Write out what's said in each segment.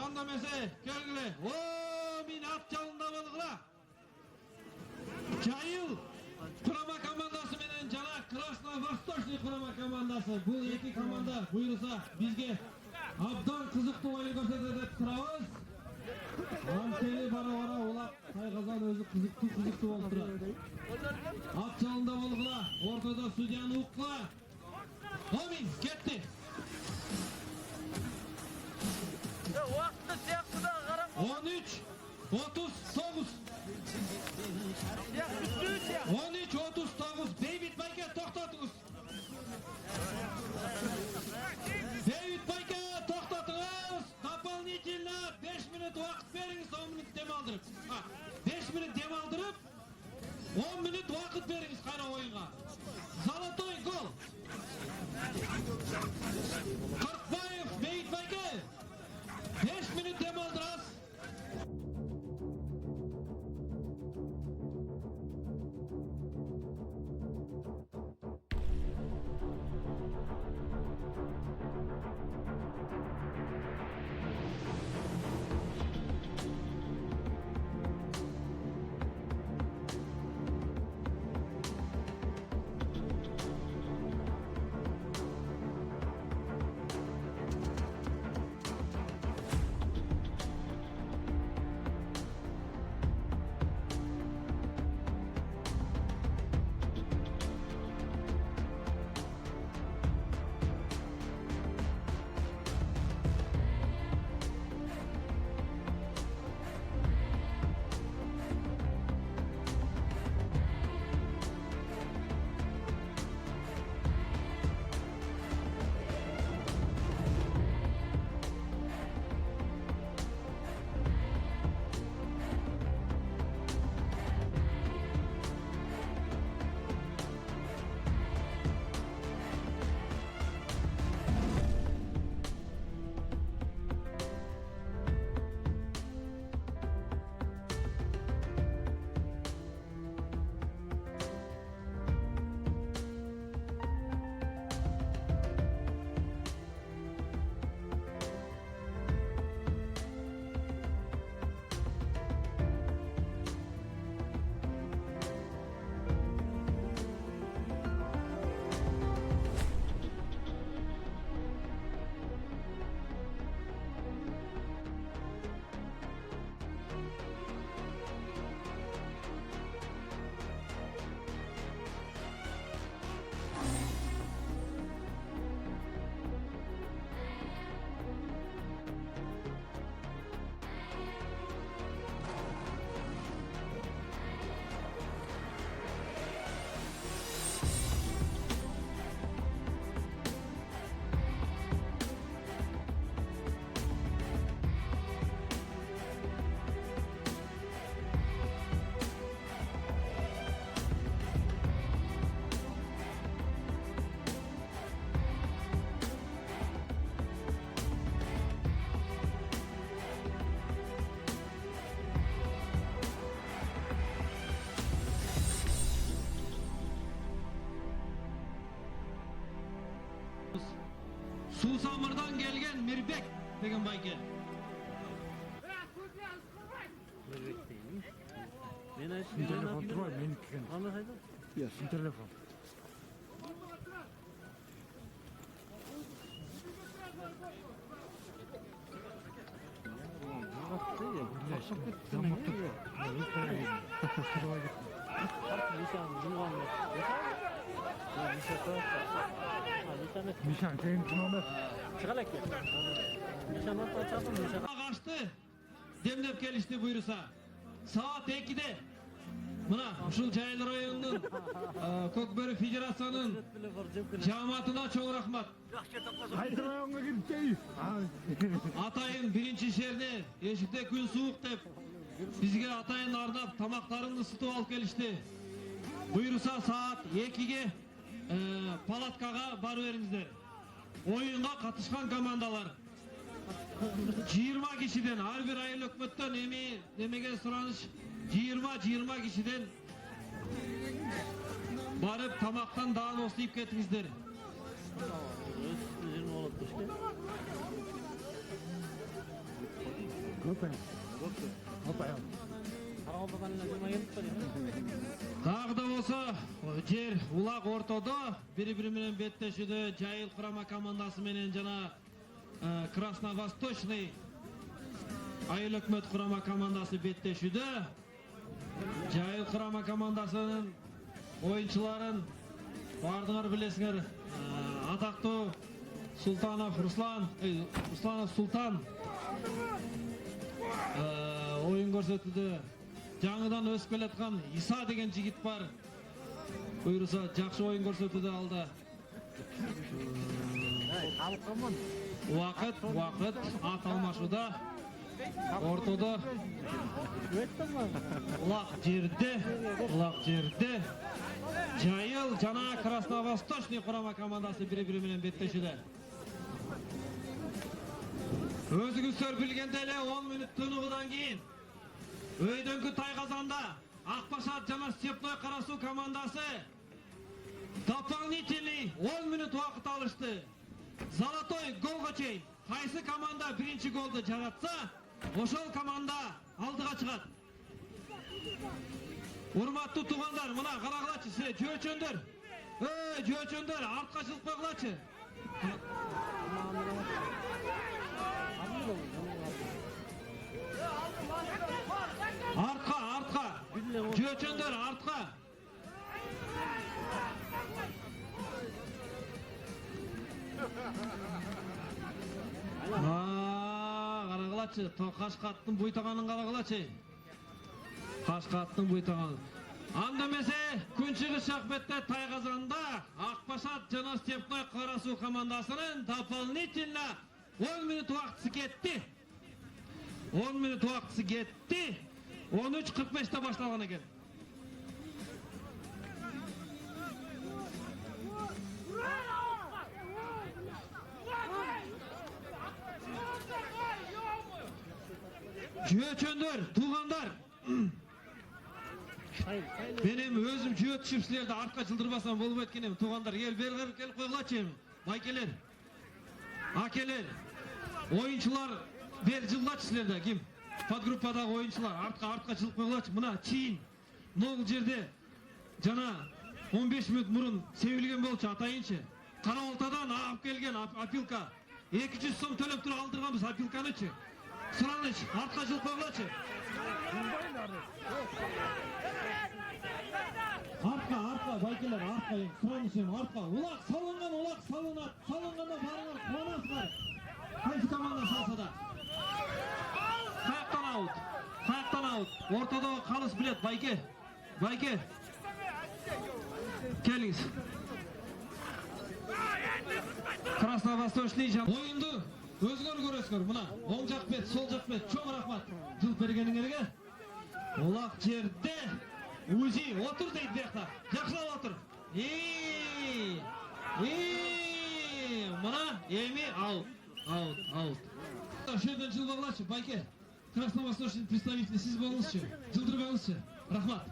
анда эмесе келгиле. Мен ат жалында болгула. Жайыл құрама командасы менен жана Красно-Восточный құрама командасы. Бул эки команда буйруса бизге абдан кызыктуу оюн көрсөтөт деп турабыз. Анткени бара-бара улап тайгазан өзү кызыктуу болуп турат. Ат жалында болгула, ортодо судьяны уккула. Омин кетти. Вакытты сыяктуу да карап. 13-39. 13-39. Бейбит Байке токтотуңуз. Бейбит Байке токтотуңуз. Дополнительно 5 минут вакыт бериңиз, 10 минут дем алдырып. 5 минут дем алдырып, 10 минут вакыт бериңиз кайра оюнга. Золотой гол. Кыркбаев Бейбит Байке. 5 минут дем алдырасыз. Susamır'dan gelgen Mirbek деген Байке. Mirbek değil. Men aytdim. Telefon turma, meniki ekan. Qanday qayda? Yo'q, sin telefon. Nişan senin kim olur? Çıkalak ya. Nişan atacağım, nişan. Kaçtı. Demlep gelişti buyursa. Saat 2'de. Mına ушул жайлар районунун Көкбөрү федерациянын жамаатына чоң рахмат. Haydi rayonga gidip gel. Атайын биринчи шерде эшикте күн суук деп бизге атайын ардап тамактарын ысытып алып келишти. Буйруса саат 2'ge палаткага барып бериңиздер. Оюнга катышкан командалар 20 kişiden, ар бир айыл өкмөттөн немеге сураныш 20 kişiden барып тамактан даан ослоп кетиңиздер. Өз 20 болот Опаyan. Опаyan. Қарауылдан жиырма келіп тұр енді. Тағы да болса, жер улақ ортода бір-бірі менен беттешуде Жайыл құрама командасы менен жана Красновосточный айыл өкмөт құрама командасы беттешуде. Жайыл құрама командасынын ойынчыларын бардыңар білесіңер. Атақты Султанов Русланов Султан ойын көрсөтүлдү. Жаңыдан өсүп келаткан Иса деген жигит бар. Буйруса жакшы ойын көрсөтүүдө алды. Уақыт ат алмашууда. Ортодо улак жерде Жайыл жана Красновосточный құрама командасы бири-бири менен беттешүүдө. Өзүңүздөр билгендей эле 10 мүнөт тынуudan кийин өйдөнгү Тайгазанда Акбашат жана Степной Кара Суу командасы дополнительный 10 мүнөт убакыт алышты. Золотой голго чейин кайсы команда биринчи голду жаратса, ошол команда алдыга чыгат. Урматтуу туугандар, мына карагылачы, силер жөөчөндөр. Жөөчөндөр, артка чыгып койгулачы. Артқа. Жөөчөндөр, артқа. Карагылачы, Кашкаттын буйтаганын карагылачы. Кашкаттын буйтаганын. Анда эмесе Күнчүгүз Шахметте Тайгазанда Акбашат жана Степной Кара Суу командасынын дополнительно 10 мүнөт убактысы кетти. 10 мүнөт убактысы кетти. 13:45'te başlagan eкен. Жөөчөндөр, туугандар. Benim özüm jөөт түшүп силерди артка жылдырбасам болбойт экен. Туугандар, бери келип койгулачы. Байкелер. Акелер. Oyuncular бери жылдачы силерде ким? Подгруппадагы oyuncular артка жылып койгулачы. Мына чийин нол жерде жана 15 мүнөт мурун себилген болчу атайынчы. Кара Алтадан алып келген опилка 200 сом төлөп туруп алдырганбыз опилканычы. Сұраныч, артқа жылып койгулачы. Артқа, байкелер, артқа, сұранышым, артқа. Улак салынат, салынганда барыңар, кубанасыздар. Кайсы команда салса да. Каяктан аут. Ортодо калыс билет, байке. Келиңиз. Красновосточный ойынды өзгөр көрөсүңөр. Мына оң жак бет, сол жак бет, чоң рахмат. Жылып бергениңерге. Улак жерде Узи отур дейт бияқта. Жакшылап отур. Мына эми аут. Ошол жерден жылбагылачы, байке. Красновосточный представитель сиз болуңузчу. Жылдырбаңызчы. Рахмат.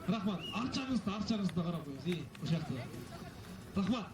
Арчаңызды карап коюңуз. Ошакта. Рахмат.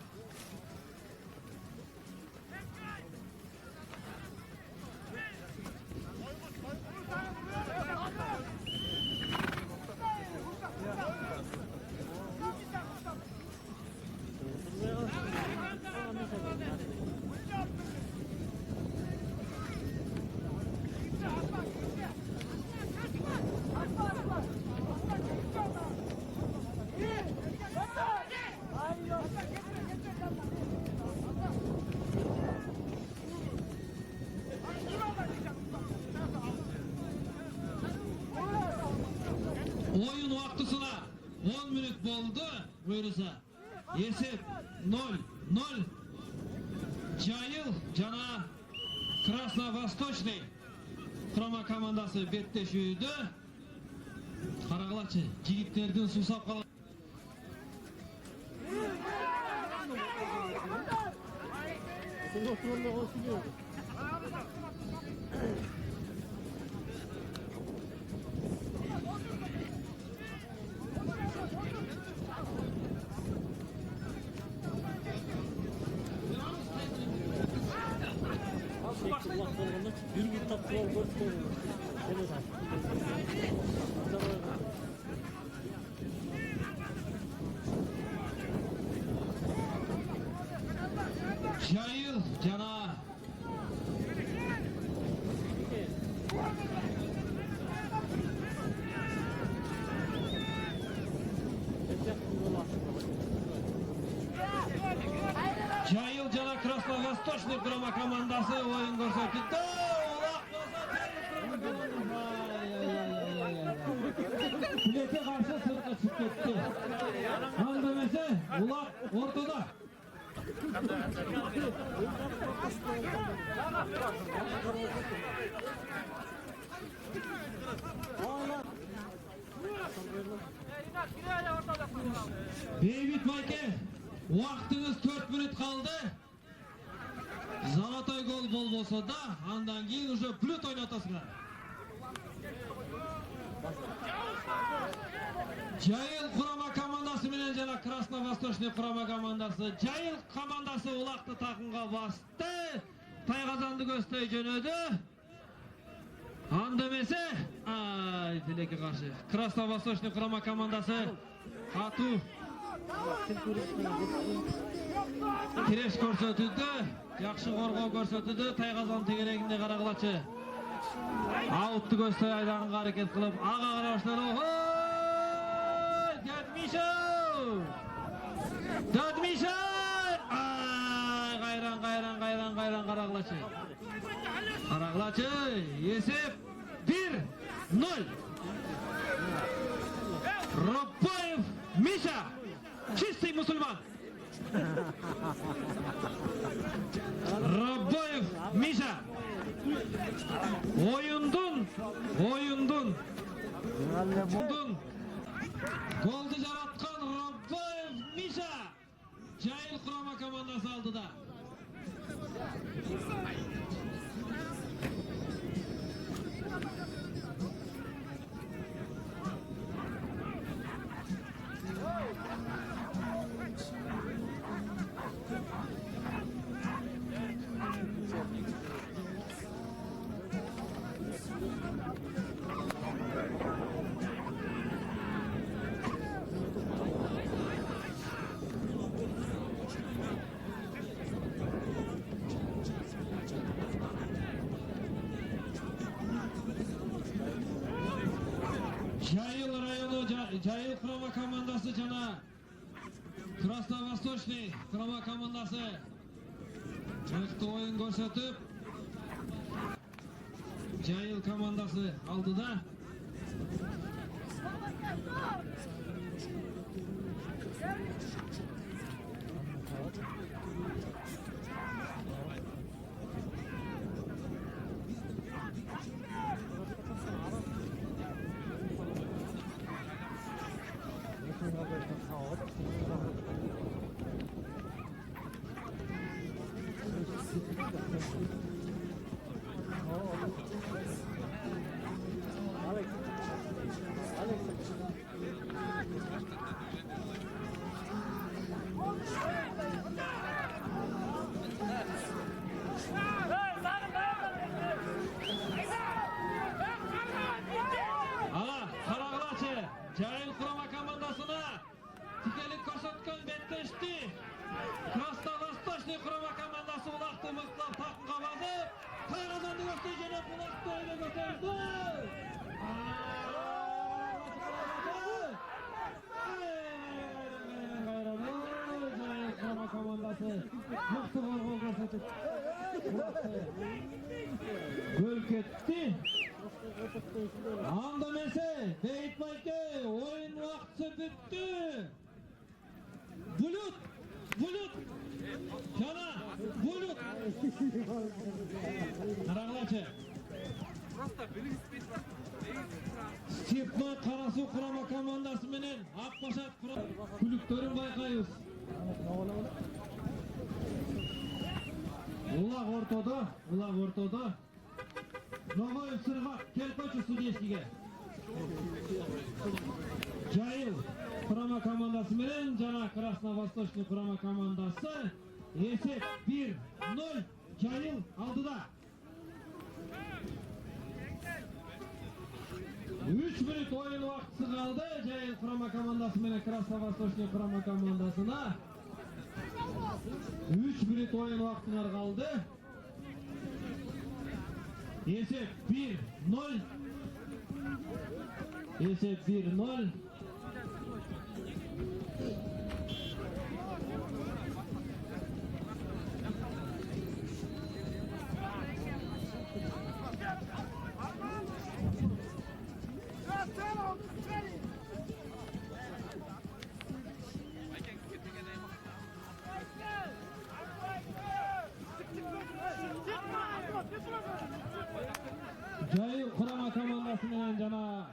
Oyun vaktısına 10 minut boldu buyursa. Esep 0-0. Жайыл жана Красновосточный құрама командасы беттешүүдө. Карагылачы, жигиттердин сусап калган. Bir gün top Жайыл жана Жайыл жана Красновосточный құрама командасы ойын көрсетті. Билете қарсы сыртқа шығып кетті. Аңдамесе, Улақ ортада. Бейбит Майке, уақытыңыз 4 минут қалды. Золотой гол болса да, андан кейін уже плют ойнатасыңдар. Жайыл құрама командасы менен жана Красновосточный құрама командасы. Жайыл командасы Улақты тақымға басты. Тайғазанды көстэй жөнөдү. Андемесе, тилекке каршы. Красновосточный құрама командасы катуу тиреш көрсөтүүдө, жакшы коргоо көрсөтүүдө, Тайгазан тегерегинде карагылачы. Аутты көстэй айдагынга аракет кылып, ага караштар. Дадмиша! Кайран карагылачы. Карагылачы, есеп 1-0. Робоев Миша, чистый мусульман. Робоев Миша. Oyundun. Goldu жараткан Робоев Миша. Жайыл құрама командасы алдыда. Жайыл құрама командасы жана Красновосточный құрама командасы мыкты ойын көрсөтүп, Жайыл командасы алдыда. Жайыл құрама командасына тикелик көрсөткөн беттешти. Красновосточный құрама командасы Улақты мыктап такымга басып, Тайгазанды көстэй жөнөп Улақты ойдо көтөрдү. Жайыл құрама командасы мыкты коргоо көрсөтүп гол кетти. Андамесе, Бейт Майке, ойын уақытысы бүтті. Бұлют, жана, бұлют. Қарағылачы. Степной Қарасу құрама командасы менен Ақбашат құрама күліктерін байқайыз. Улақ ортода. Новоев сырғақ, кел қойшы судейскіге. Жайыл құрама командасы менен жана Красновосточный құрама командасы. Есеп 1-0, Жайыл алдыда. 3 minut oyun vaqti kaldı. Jayil kurama komandası menen Krasnovostочный kurama komandasına. 3 minut oyun vaqtilar kaldı. Esep 1-0. Esep 1-0. Jayil kurama komandası menen jana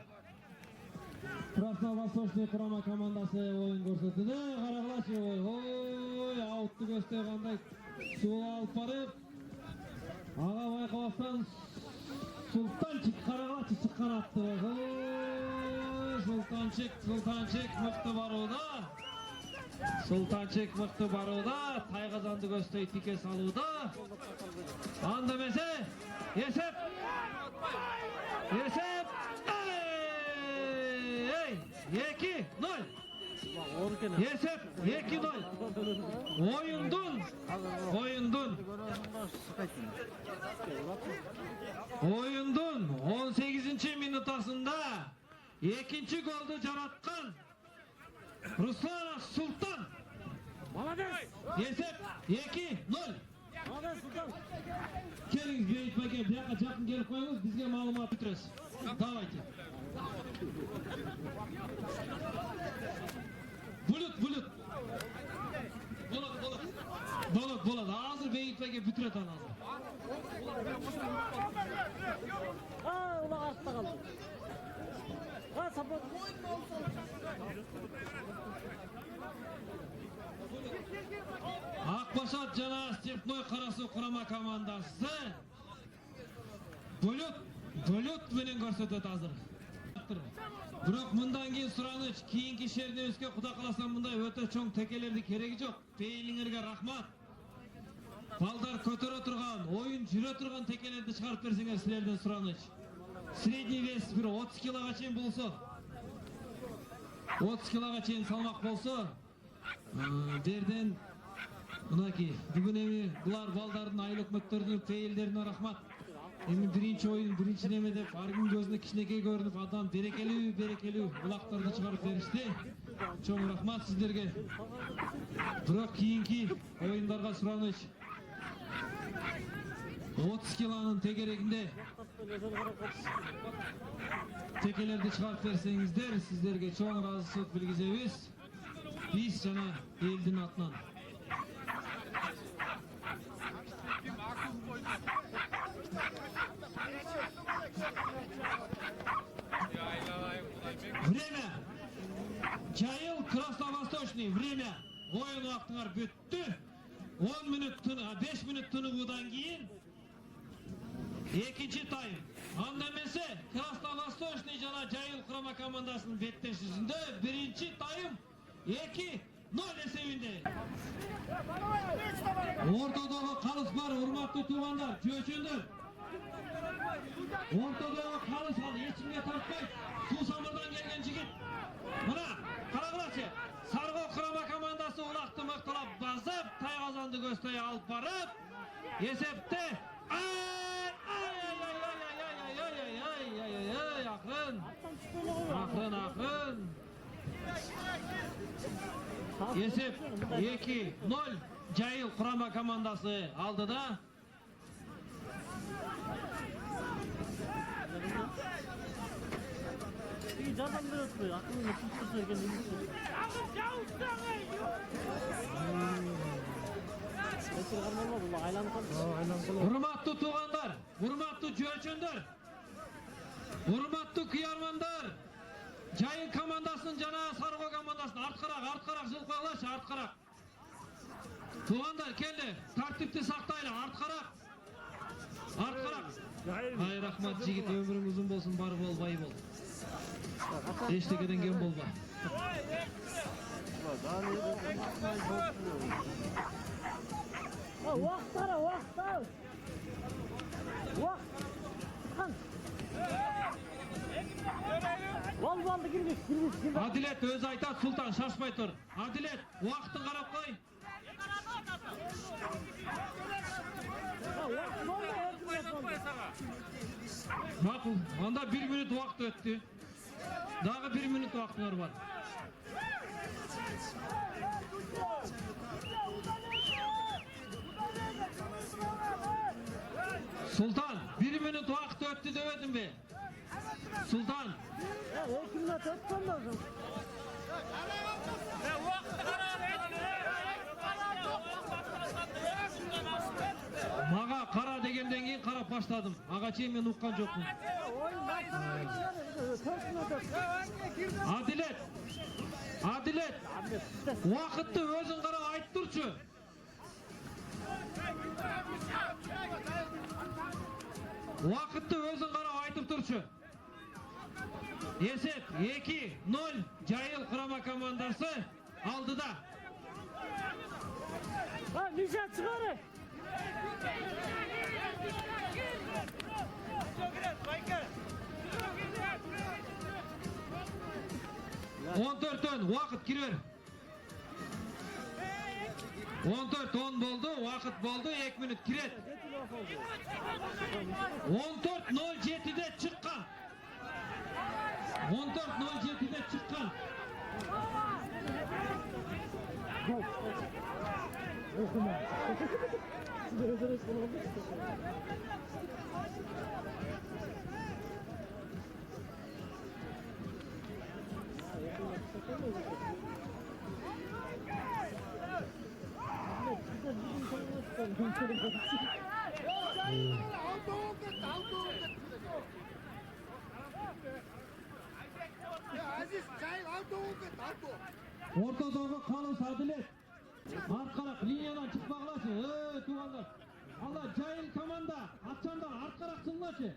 Krasnovostочный kurama komandası oyun ko'rsatdi. Qarag'lachi oy, outtu göstergандай suul alып barып, ага байкабастан Sultanчик Qarag'lachi chiqqan atты. Sultanчик мыкты барууда. Sultanчик мыкты барууда, Тайгазанды көздөй тике салууда. Анда эмесе, Esep 2-0. Esep 2-0. Oyundun 18. minutasında ikinci goldu jaratkan Ruslan Sultan. Esep 2-0. Keliniz bir itmeke, bir yakın жақын gelip koyunuz, bizge malumat bitiririz. Давайте. Bulut. Болады. Hazır bir itmeke bitiret hazır. Ulan artta kaldı. Sapık. Akbaşat жана Степной Карасу kurama komandасы Bulut менен көрсөтөт азыр. Бирок мындан кийин сураныч, кийинки шердебизге Кудай кааласа мындай өтө чоң текелерди кереги жок. Пейлиңерге рахмат. Балдар көтөрө турган, oyun жүрө турган текелерди чыгарып берсеңер силерден сураныч. Средний вес бир 30 килога чейин болсо, 30 килога чейин салмак болсо, берден мынакей бүгүн эми булар балдардын айыл өкмөттөрүнүн пейилдерине рахмат. Эми биринчи oyun, биринчи неме деп ар ким көзүнө кичинекей көрүнүп, адам берекелүү булактарды чыгарып беришти. Чоң рахмат сиздерге. Бирок кийинки оюндарга сураныч. 30 килонун тегерегинде текелерди чыгарып берсеңиздер, сиздерге чоң ыраазычылык билгизебиз. Биз жана элдин атынан. Время. Jayil Krasnovostочный время. Oyun vaqtiңар бүттү. 10 minut, 5 minut тынығудан кейін екінші тайм. Анда эмесе Krasnovostочный жана Jayil kurama komandасынын беттешүүсүндө биринчи тайм 2-0 эсебинде. Ортодогу калыс бар, урматтуу туугандар, жөөчөндөр. Ортодогу калыс ал эчимге тартпайт. Суу самырдан келген жигит. Мына карагылачы. Саргоо kurama komandасы улакты мыктылап басып, Тайгазанды көздөй алып барып, эсепте Акырын. Esep 2-0. Jayil kurama komandası aldı da. Candan bir ötmüyor. Aklımda kimse söyleyen Hurmatlı tuğanlar, hurmatlı jөөчөндөр, hurmatlı kıyarmanlar. Jayil komandasının jana Sargoo komandasının artkarak jıl koyulaşı, artkarak. Tuğanlar keldi, tartipti saktayla, artkarak. Ay rahmat jigit, ömürüң uzun bolsun, bar bol, bay bol. Eştekeden gen bolba. Vaqt ara, vaqt al. Vaqt. Kan. Adilet öz aytat, Sultan şaşpay tur. Adilet, vaqtın qarab qo'y. Ma'qul. Onda 1 minut vaqt o'tdi. Daha 1 minut vaqtlar var. Sultan, 1 minut vaqt o'tdi demedim be. Sultan. Maga qara degenden keyin qarab başladım. Aga çeyim men uqqan joqmun. Adilet. Adilet. Vaqtni o'zing qarab aytib turchi. Vaqtni o'zing qarab aytib turchi. Esep 2-0 Jayil Qurama komandasi aldıda. Ha, nişan çıkarın. 14 vaqt kirer. 14-10 bo'ldi, vaqt bo'ldi, 2 minut kirer. 14-07'de chiqqan. 14-07'de chiqqan. Aziz, Cahil, Ortadagi Qalus Adilet. Arqaroq liniyadan chiqmoqlachi. Tuvanlar. Allah Jayil komanda atchandan arqaroq chiqmoqchi.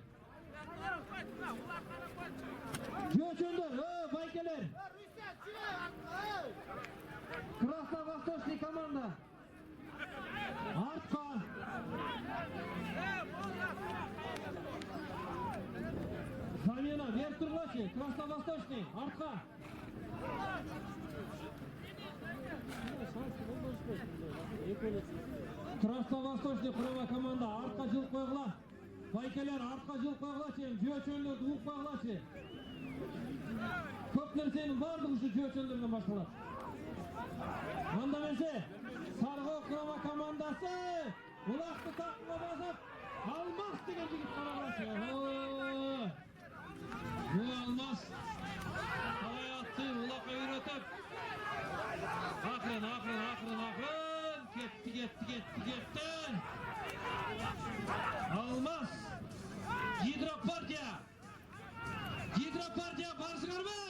Jo'chondir, baykalar. Krasnovostочный komanda. Arqa. Zamena Verturlachi, Krasnovostочный, arqa. Krasnovostочный Qurama komanda arqa jil qo'yg'la. Baykalar arqa jil qo'yg'lachi, jo'chonlar uq qo'yg'lachi. Ko'p narsaning bardigi shu jo'chonlardan boshqalar. Manda mense Sarg'o Qurama komandasi uloqni taqqa bosib Almas degan yigit qarag'lachi. Bu Almas halayotni uloqqa yurotib Akrin ketdi. Almas Gidropartiya barsinglarmi?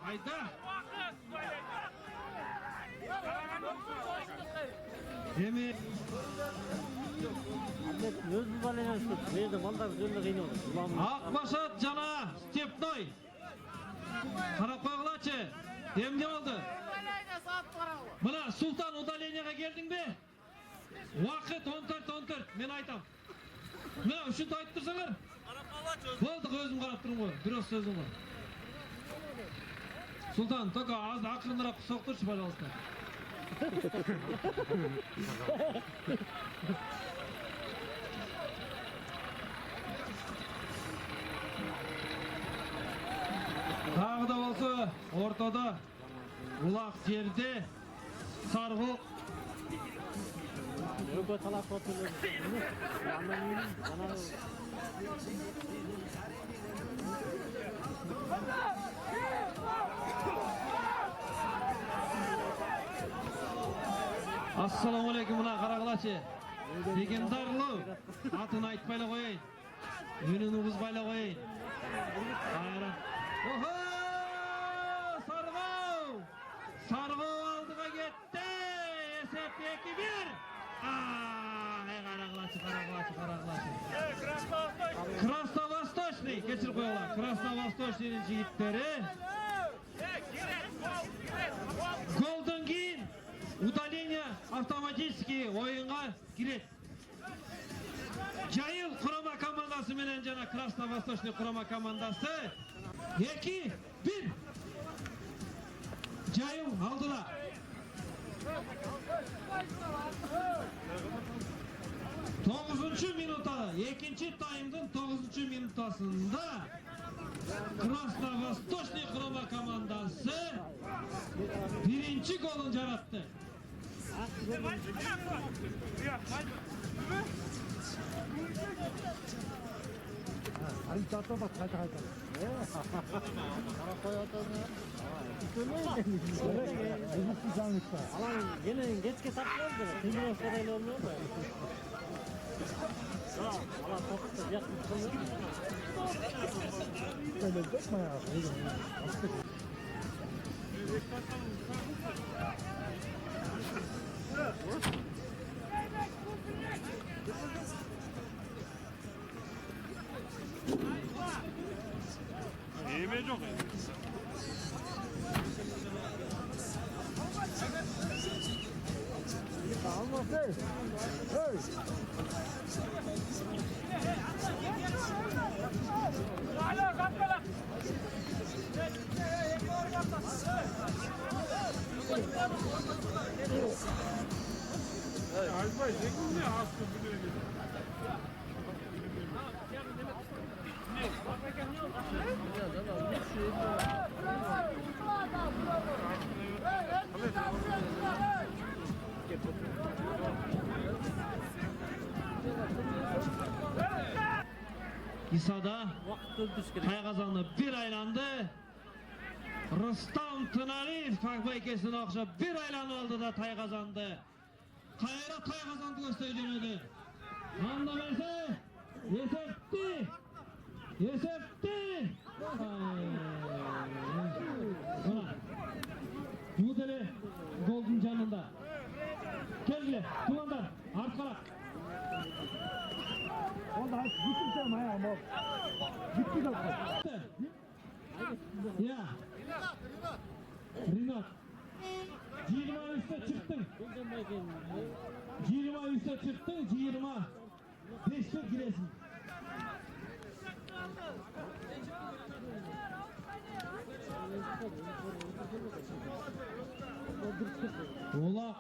Hayda. Demek Öz balayla şu verdi ballar üzerinde kıynadı. Akbaşat Cana Stepnoy. Qarab qo'yg'lachi. Demga oldi. Mana Sultan udaleniyaga keldingmi? Vaqt 14. Men aytam. Mana shuni aytib tursalar. Qarab qo'yg'lachi. Bo'ldi, o'zim qarab turibman. Biroz so'zim bor. Sultan, только aqrinroq so'qtirchi, пожалуйста. Tағы da olsa ortada ulaq жерде Sarg'oq Öbür talaf oturuyor. Assalomu alaykum, mına qarag'lachi. Legendarlı atını aytmayla qo'ying. Yönünü buzmayla qo'ying. Hayran. Oho! Sarg'ov aldıga ketdi. Esep 2-1. Krasnovostочный, geçir koyuyorlar. Krasnovostочный'nin jigitleri. Goldan keyin удаление автоматически oyunga girет. Jayil kurama komandası menen jana Krasnovostочный kurama komandası 2-1. Jayil aldılar. 9. minuta, ikinci taymdın 9. minutasında Krasnovostочный kurama komandası birinci golun yarattı. 아니 잡아봐 가자 가자 Alan yine geçke saklıyordu. Şimdi o sırayla olmuyor da. Alan topukta yakmış. Böyle dökme ya. Yemeği çok. Alma hey. Hey. Albay zekun ne hasta biliyor. İsa'da Vakit öldüş gerek. Tayqazan'da bir aylandı. Rustam Tınaliyev Fakbaykesine okşap bir aylanı oldu da Tayqazan'dı. Kayra Tayqazan'dı göstereceğini. Anlamaysa Yesepti. Yesepti. Bu deli golün canında. Gelgile, tumandan, arkala. Onda hiç bitirsen ya ama. Bitti de. Ya. Rinat. 23'te çıktın. 23'te çıktın, 25'te giresin. Ola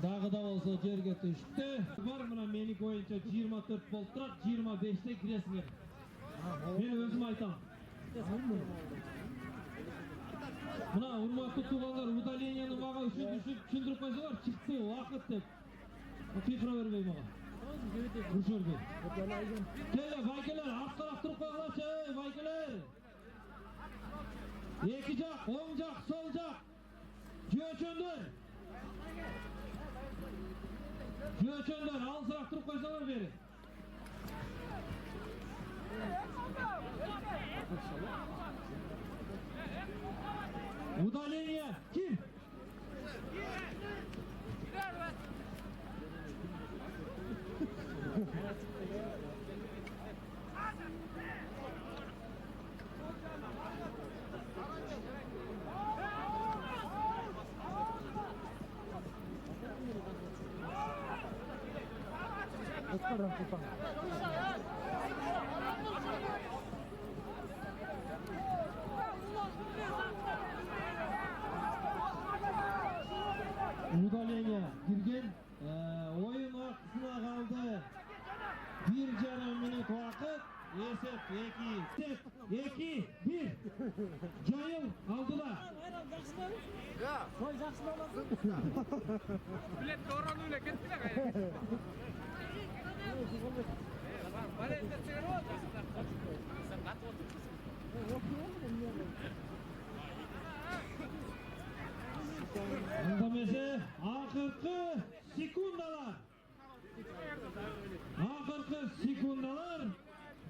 dağı da olsa жерге düştü. Var mına menik oyunca 24 болып тұрады, 25'te giresіңер. Ben özüm айтам. Mına урматтуу туугандар, удалениянын мага үшін түшүндүрүп койсоңор, чыкты убакыт деп. Цифра бербей мага. Руш бербей. Келе, байкелер, арткараак туруп койгулачы, байкелер. Эки жак, оң жак, сол жак. Жөөчөндөр. Жөөчөндөр, алысыраак туруп койсоңор бери. Удаление ким? Eskiden tutan. Удаление girgen oyun ortasına kaldı. 1,5 minut vakit. Esep 2-1. Cayıl aldılar. Soy жақсы болмасын. Bilet doğran öyle kettiler. Balette sigara var. Sen kat Andamesi akırkı sekundalar. Akırkı sekundalar.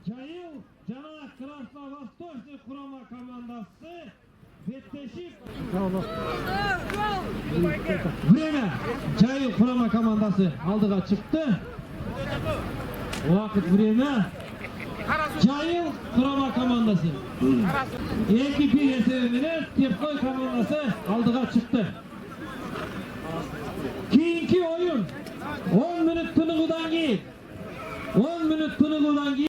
Cayıl Cana Krasnovostочный kurama komandası betleşip Tamam. Время. Cayil kurama komandası aldığa çıktı. Vakit время. Cayil kurama komandası. Ekipi yeseğini Tepkoy komandası aldığa çıktı. Keyinki oyun 10 minut tınıgıdan keyin 10 minut tınıgıdan keyin